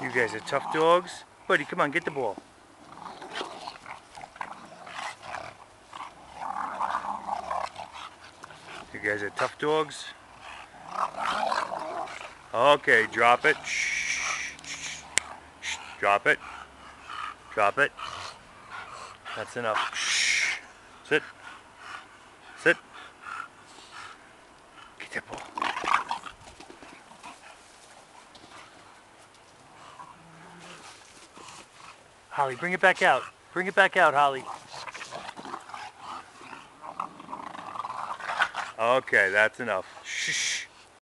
You guys are tough dogs. Buddy, come on, get the ball. You guys are tough dogs. Okay, drop it. Shh. Shh. Drop it. Drop it. That's enough. Shh. Sit. Sit. Get that ball. Holly, bring it back out. Bring it back out, Holly. Okay, that's enough. Shh.